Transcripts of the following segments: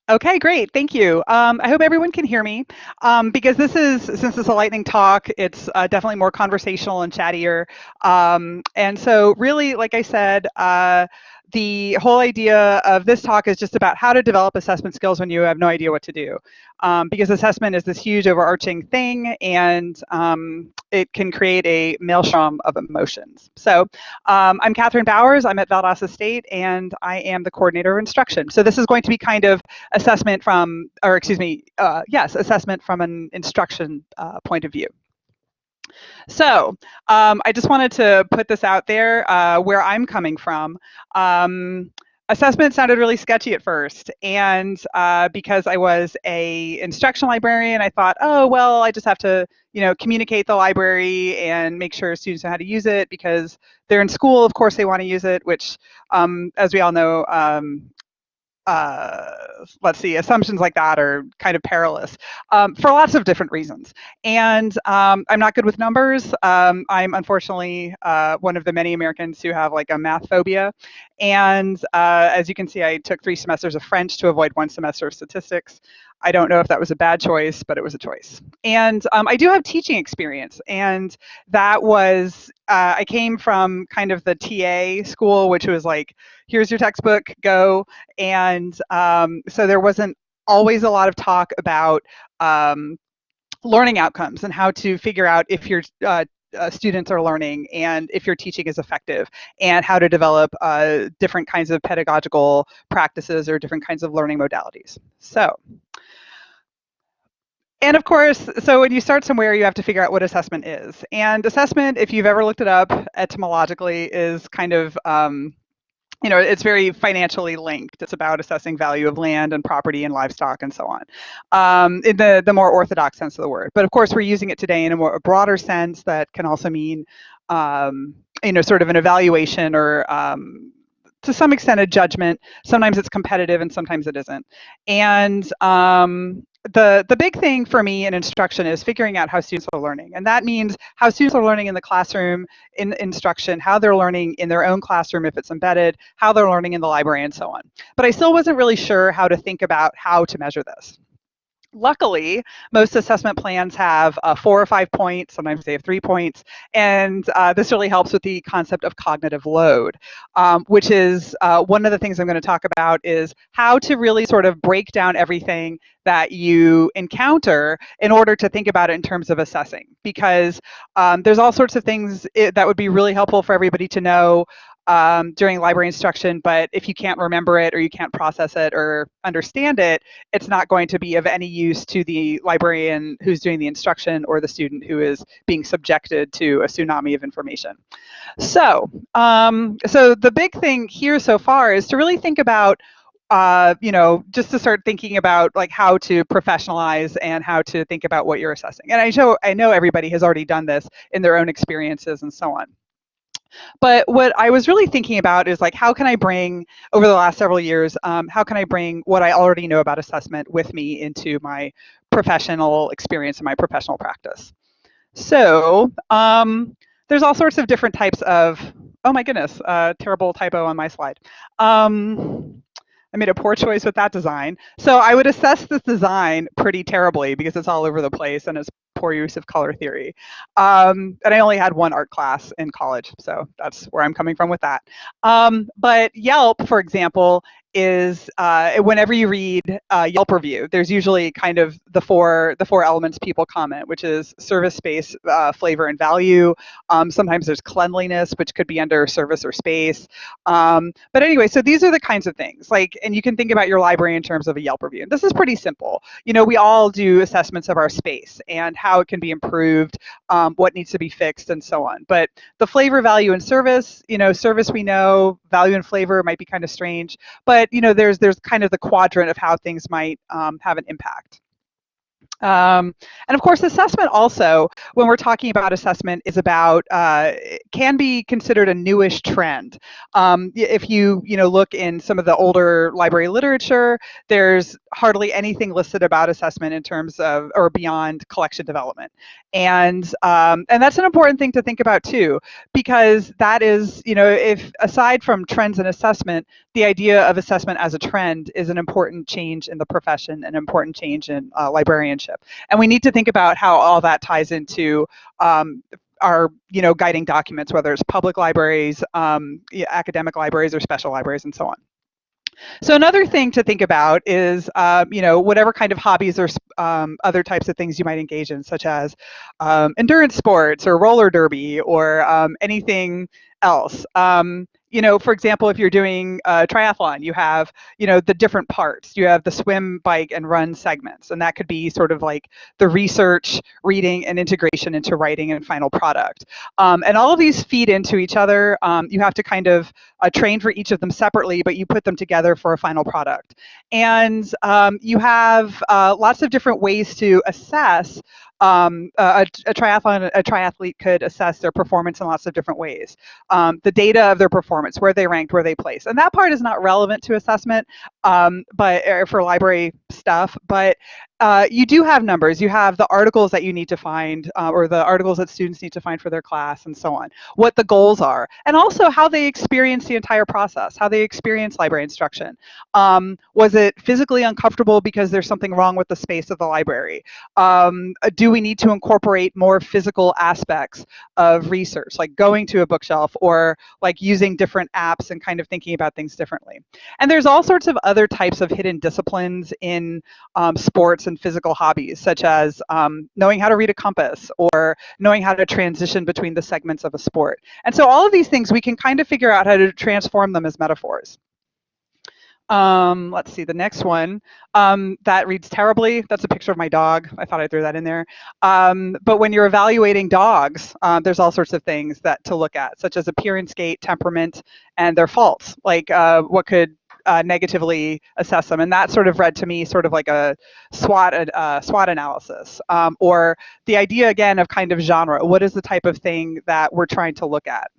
Okay, great. Thank you. I hope everyone can hear me because since it's a lightning talk, it's definitely more conversational and chattier. And so, really, like I said, the whole idea of this talk is just about how to develop assessment skills when you have no idea what to do. Because assessment is this huge overarching thing, and it can create a maelstrom of emotions. So, I'm Catherine Bowers. I'm at Valdosta State, and I am the coordinator of instruction. So this is going to be kind of assessment from, or excuse me, yes, assessment from an instruction point of view. So I just wanted to put this out there where I'm coming from. Assessment sounded really sketchy at first, and because I was a instructional librarian, I thought, oh well, I just have to, communicate the library and make sure students know how to use it because they're in school. Of course, they want to use it, which, as we all know, let's see, assumptions like that are kind of perilous for lots of different reasons. And I'm not good with numbers. I'm unfortunately one of the many Americans who have like a math phobia. And as you can see, I took 3 semesters of French to avoid 1 semester of statistics. I don't know if that was a bad choice, but it was a choice. And I do have teaching experience, and that was I came from kind of the TA school, which was like, here's your textbook, go. And so there wasn't always a lot of talk about learning outcomes and how to figure out if your students are learning and if your teaching is effective and how to develop different kinds of pedagogical practices or different kinds of learning modalities. So, and of course, so when you start somewhere, you have to figure out what assessment is. And assessment, if you've ever looked it up etymologically, is kind of it's very financially linked. It's about assessing value of land and property and livestock and so on, in the more orthodox sense of the word. But of course, we're using it today in a broader sense that can also mean, sort of an evaluation or to some extent a judgment. Sometimes it's competitive and sometimes it isn't. And the big thing for me in instruction is figuring out how students are learning. And that means how students are learning in the classroom, in instruction, how they're learning in their own classroom if it's embedded, how they're learning in the library, and so on. But I still wasn't really sure how to think about how to measure this. Luckily, most assessment plans have 4 or 5 points. Sometimes they have 3 points. And this really helps with the concept of cognitive load, which is one of the things I'm going to talk about is how to really sort of break down everything that you encounter in order to think about it in terms of assessing. Because there's all sorts of things that would be really helpful for everybody to know during library instruction, but if you can't remember it or you can't process it or understand it, it's not going to be of any use to the librarian who's doing the instruction or the student who is being subjected to a tsunami of information. So, so the big thing here so far is to really think about just to start thinking about like how to professionalize and how to think about what you're assessing. And I know everybody has already done this in their own experiences and so on. But what I was really thinking about is like, how can I bring, over the last several years, how can I bring what I already know about assessment with me into my professional experience and my professional practice? So there's all sorts of different types of, oh my goodness, terrible typo on my slide. I made a poor choice with that design. So I would assess this design pretty terribly because it's all over the place and it's poor use of color theory. And I only had 1 art class in college, so that's where I'm coming from with that. But Yelp, for example, is whenever you read a Yelp review, there's usually kind of the four elements people comment, which is service, space, flavor, and value. Sometimes there's cleanliness, which could be under service or space. But anyway, so these are the kinds of things like, and you can think about your library in terms of a Yelp review. And this is pretty simple. We all do assessments of our space and how it can be improved, what needs to be fixed, and so on. But the flavor, value, and service, service we know, value and flavor might be kind of strange, but there's kind of the quadrant of how things might have an impact. And of course, assessment also, when we're talking about assessment, is about can be considered a newish trend. If you look in some of the older library literature, there's hardly anything listed about assessment in terms of or beyond collection development, and that's an important thing to think about too, because that is, if aside from trends in assessment, the idea of assessment as a trend is an important change in the profession, an important change in librarianship. And we need to think about how all that ties into our guiding documents, whether it's public libraries, academic libraries, or special libraries, and so on. So another thing to think about is, whatever kind of hobbies or other types of things you might engage in, such as endurance sports or roller derby or anything else. For example, if you're doing a triathlon, you have, the different parts. You have the swim, bike, and run segments, and that could be sort of like the research, reading, and integration into writing and final product. And all of these feed into each other. You have to kind of train for each of them separately, but you put them together for a final product. And you have lots of different ways to assess. A triathlete could assess their performance in lots of different ways. The data of their performance, where they ranked, where they placed, and that part is not relevant to assessment, but for library stuff. But you do have numbers. You have the articles that you need to find, or the articles that students need to find for their class, and so on. What the goals are, and also how they experience the entire process, how they experience library instruction. Was it physically uncomfortable because there's something wrong with the space of the library? Do we need to incorporate more physical aspects of research, like going to a bookshelf or like using different apps and kind of thinking about things differently? And there's all sorts of other types of hidden disciplines in sports and physical hobbies, such as knowing how to read a compass or knowing how to transition between the segments of a sport. And so all of these things, we can kind of figure out how to transform them as metaphors. Let's see, the next one, that reads terribly. That's a picture of my dog. I thought I threw that in there. But when you're evaluating dogs, there's all sorts of things that to look at, such as appearance, gait, temperament, and their faults, like what could negatively assess them. And that sort of read to me sort of like a SWOT analysis, or the idea again of kind of genre. What is the type of thing that we're trying to look at?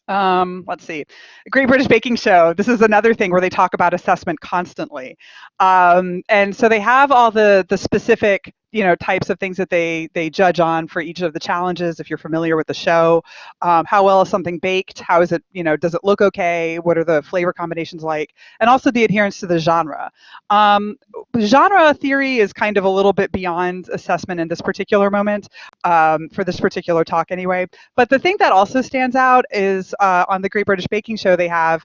Let's see, Great British Baking Show. This is another thing where they talk about assessment constantly, and so they have all the specific types of things that they judge on for each of the challenges. If you're familiar with the show, how well is something baked? How is it? Does it look okay? What are the flavor combinations like? And also the adherence to the genre. Genre theory is kind of a little bit beyond assessment in this particular moment, for this particular talk anyway. But the thing that also stands out is on the Great British Baking Show, they have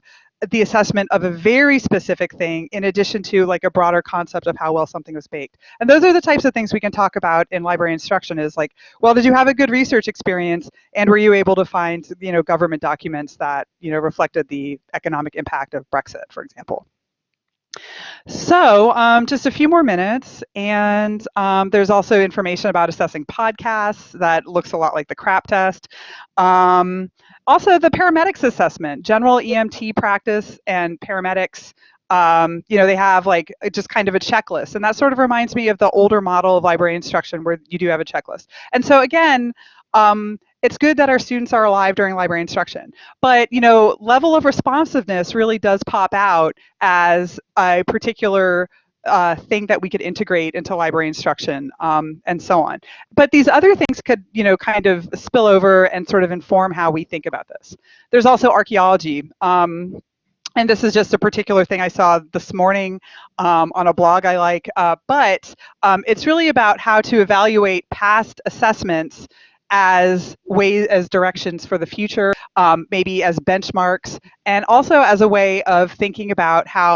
the assessment of a very specific thing in addition to like a broader concept of how well something was baked. And those are the types of things we can talk about in library instruction, is like, well, did you have a good research experience, and were you able to find government documents that reflected the economic impact of Brexit, for example. So just a few more minutes, and there's also information about assessing podcasts that looks a lot like the CRAP test. Also, the paramedics assessment, general EMT practice and paramedics, they have like just kind of a checklist. And that sort of reminds me of the older model of library instruction where you do have a checklist. And so again, it's good that our students are alive during library instruction, but level of responsiveness really does pop out as a particular thing that we could integrate into library instruction, and so on. But these other things could, kind of spill over and sort of inform how we think about this. There's also archaeology. And this is just a particular thing I saw this morning on a blog I like, but it's really about how to evaluate past assessments as ways, as directions for the future, maybe as benchmarks, and also as a way of thinking about how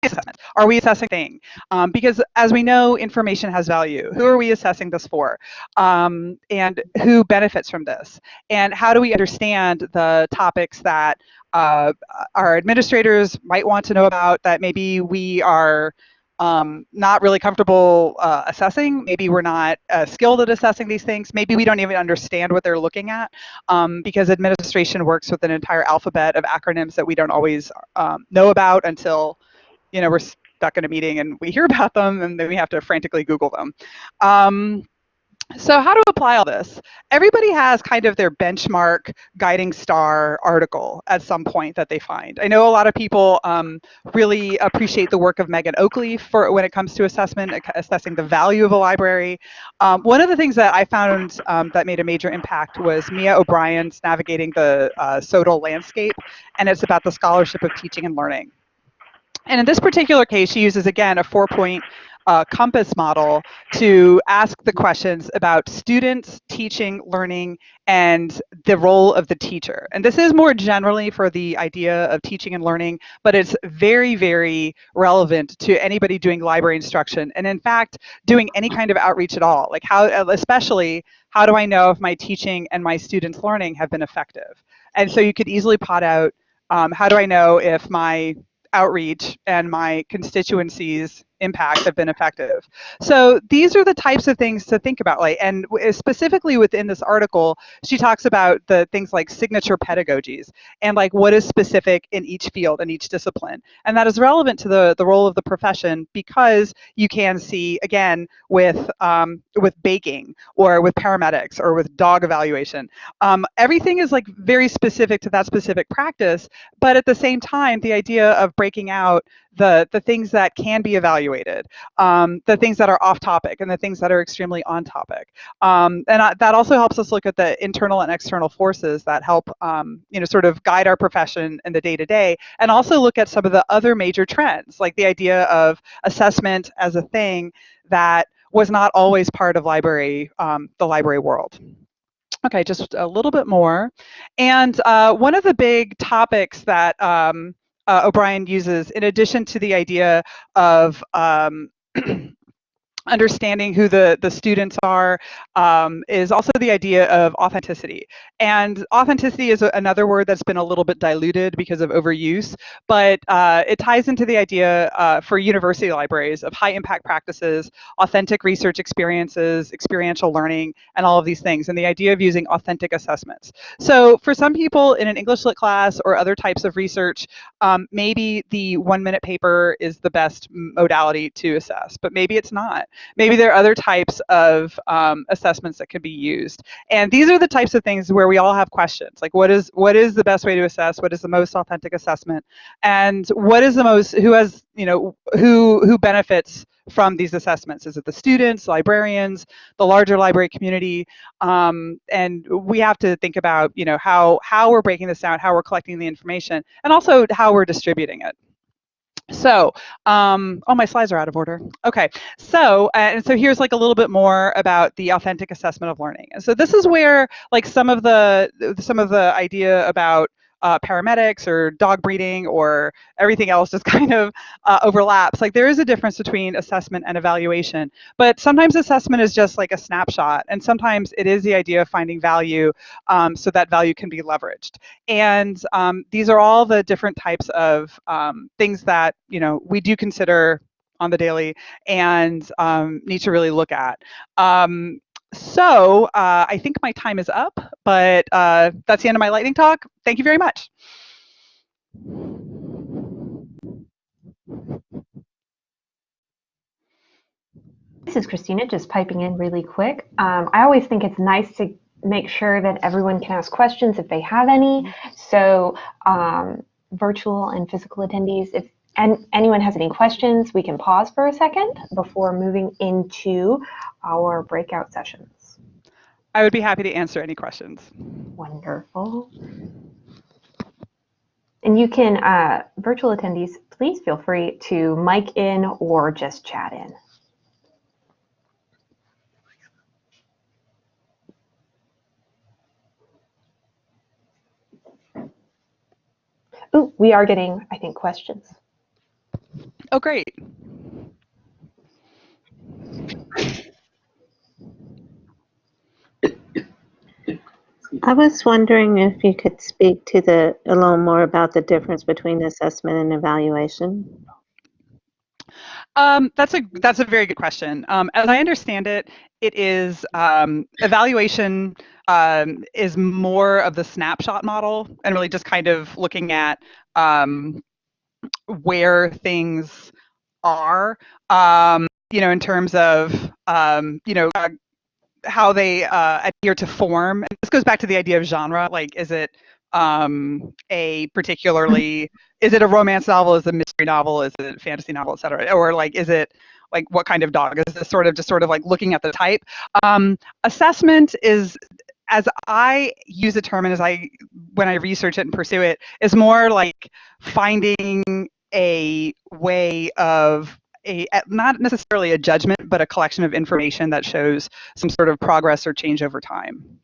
assessments. Are we assessing things? Because as we know, information has value. Who are we assessing this for? And who benefits from this? And how do we understand the topics that our administrators might want to know about that maybe we are not really comfortable assessing? Maybe we're not skilled at assessing these things. Maybe we don't even understand what they're looking at, because administration works with an entire alphabet of acronyms that we don't always know about until we're stuck in a meeting and we hear about them and then we have to frantically Google them. Um, so how to apply all this? Everybody has kind of their benchmark guiding star article at some point that they find. I know a lot of people really appreciate the work of Megan Oakley for when it comes to assessment, assessing the value of a library. One of the things that I found that made a major impact was Mia O'Brien's Navigating the Sodal Landscape, and it's about the scholarship of teaching and learning. And in this particular case, she uses, again, a 4-point compass model to ask the questions about students, teaching, learning, and the role of the teacher. And this is more generally for the idea of teaching and learning, but it's very, very relevant to anybody doing library instruction. And in fact, doing any kind of outreach at all. Like especially, how do I know if my teaching and my students' learning have been effective? And so you could easily plot out, how do I know if my outreach and my constituencies' impact have been effective? So these are the types of things to think about. Like, and specifically within this article, she talks about the things like signature pedagogies and like what is specific in each field and each discipline. And that is relevant to the role of the profession, because you can see, again, with baking or with paramedics or with dog evaluation, everything is like very specific to that specific practice. But at the same time, the idea of breaking out the things that can be evaluated, the things that are off topic, and the things that are extremely on topic. That also helps us look at the internal and external forces that help, sort of guide our profession in the day-to-day, and also look at some of the other major trends, like the idea of assessment as a thing that was not always part of the library world. Okay, just a little bit more. And one of the big topics that O'Brien uses, in addition to the idea of understanding who the students are, is also the idea of authenticity. And authenticity is another word that's been a little bit diluted because of overuse, but it ties into the idea for university libraries of high impact practices, authentic research experiences, experiential learning, and all of these things, and the idea of using authentic assessments. So for some people in an English lit class or other types of research, maybe the 1-minute paper is the best modality to assess, but maybe it's not. Maybe there are other types of assessments that could be used. And these are the types of things where we all have questions, like what is the best way to assess? What is the most authentic assessment? And what is the most, who has, who benefits from these assessments? Is it the students, librarians, the larger library community? And we have to think about, how we're breaking this down, how we're collecting the information, and also how we're distributing it. So, my slides are out of order. Okay, so and so here's like a little bit more about the authentic assessment of learning. And so this is where like some of the idea about paramedics or dog breeding or everything else just kind of overlaps. Like there is a difference between assessment and evaluation, but sometimes assessment is just like a snapshot, and sometimes it is the idea of finding value, so that value can be leveraged. And these are all the different types of things that we do consider on the daily and need to really look at. So I think my time is up, but that's the end of my lightning talk. Thank you very much. This is Christina, just piping in really quick. I always think it's nice to make sure that everyone can ask questions if they have any. So virtual and physical attendees, if anyone has any questions, we can pause for a second before moving into our breakout sessions. I would be happy to answer any questions. Wonderful. And you can, virtual attendees, please feel free to mic in or just chat in. Ooh, we are getting, I think, questions. Oh, great. I was wondering if you could speak to a little more about the difference between assessment and evaluation. That's a very good question. As I understand it, it is evaluation is more of the snapshot model and really just kind of looking at where things are, in terms of, how they adhere to form. And this goes back to the idea of genre. Like, is it is it a romance novel? Is it a mystery novel? Is it a fantasy novel, et cetera? Or like, is it like what kind of dog? Is this sort of like looking at the type? Assessment is, as I use the term and when I research it and pursue it, is more like finding a way of not necessarily a judgment, but a collection of information that shows some sort of progress or change over time.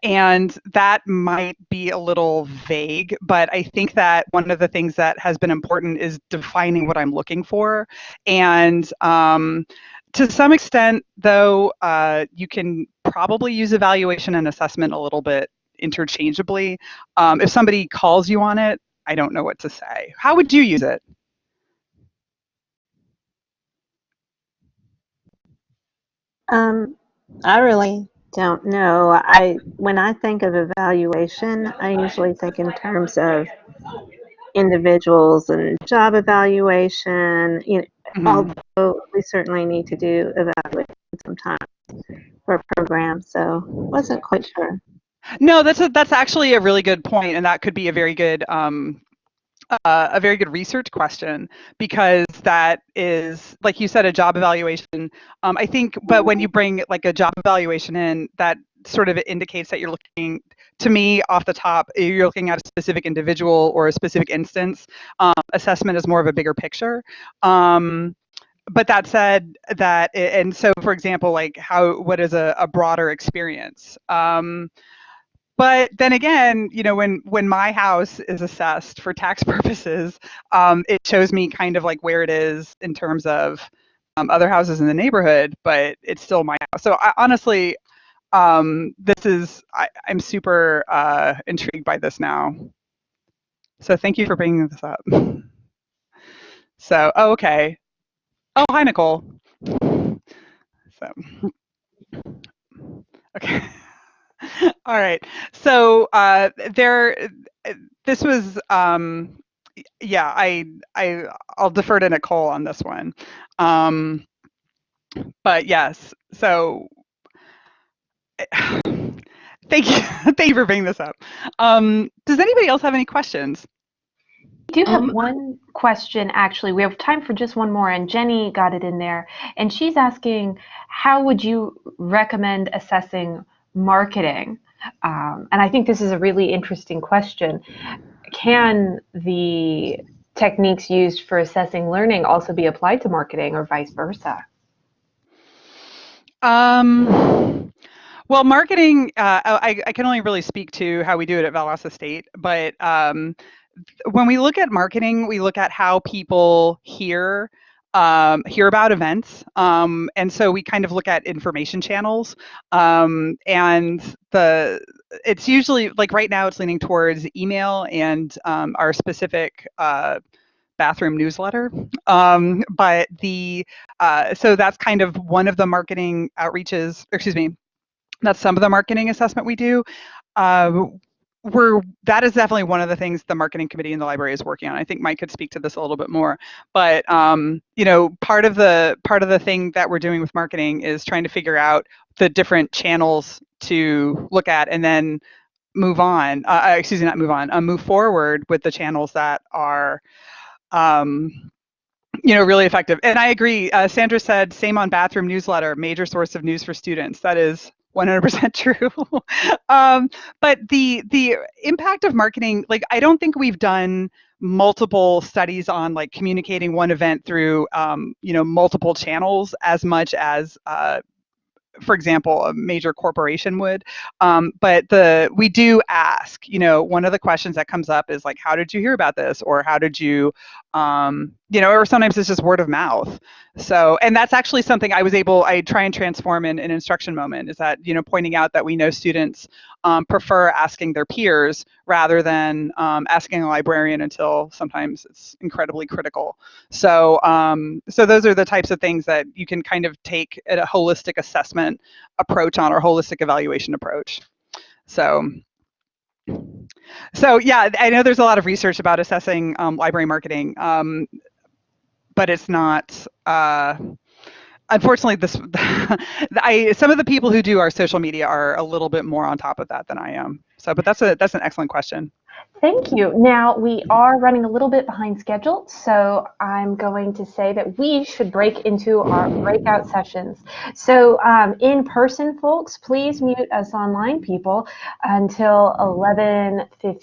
And that might be a little vague, but I think that one of the things that has been important is defining what I'm looking for. And to some extent, though, you can probably use evaluation and assessment a little bit interchangeably. If somebody calls you on it, I don't know what to say. How would you use it? I really don't know. When I think of evaluation, I usually think in terms of individuals and job evaluation. Mhm. Although we certainly need to do evaluation sometimes for a program, so wasn't quite sure. No, that's actually a really good point, and that could be a very good research question, because that is, like you said, a job evaluation. I think, but when you bring like a job evaluation in, that sort of indicates that you're looking, to me, off the top, you're looking at a specific individual or a specific instance. Assessment is more of a bigger picture. But that said, and so, for example, like what is a broader experience? But then again, when my house is assessed for tax purposes, it shows me kind of like where it is in terms of other houses in the neighborhood, but it's still my house. So honestly, I'm super intrigued by this now. So thank you for bringing this up. So, oh, okay. Oh, hi, Nicole. So, okay. All right. So this was, yeah, I'll defer to Nicole on this one. But yes, so thank you, thank you for bringing this up. Does anybody else have any questions? We do have one question, actually. We have time for just one more, and Jenny got it in there. And she's asking, how would you recommend assessing marketing? And I think this is a really interesting question. Can the techniques used for assessing learning also be applied to marketing, or vice versa? Well, marketing, I can only really speak to how we do it at Valdosta State, but when we look at marketing, we look at how people hear about events, and so we kind of look at information channels, and it's usually, like, right now it's leaning towards email and our specific bathroom newsletter. But so that's kind of one of the marketing outreaches, excuse me, that's some of the marketing assessment we do. Uh, that is definitely one of the things the marketing committee in the library is working on. I think Mike could speak to this a little bit more, but part of the thing that we're doing with marketing is trying to figure out the different channels to look at, and then move on. Excuse me, not move on. Move forward with the channels that are really effective. And I agree. Sandra said, same on bathroom newsletter, major source of news for students. That is 100% true. But the impact of marketing, like, I don't think we've done multiple studies on like communicating one event through multiple channels as much as for example, a major corporation would. But we do ask, one of the questions that comes up is like, how did you hear about this? Or how did you, or sometimes it's just word of mouth. So, and that's actually something I try and transform in an instruction moment, is that, pointing out that we know students prefer asking their peers rather than asking a librarian until sometimes it's incredibly critical. So, so those are the types of things that you can kind of take at a holistic assessment approach on, or holistic evaluation approach. So, So yeah, I know there's a lot of research about assessing library marketing, but it's not. Unfortunately, this some of the people who do our social media are a little bit more on top of that than I am. So, but that's an excellent question. Thank you. Now we are running a little bit behind schedule, so I'm going to say that we should break into our breakout sessions. So in person, folks, please mute us online people until 11:15.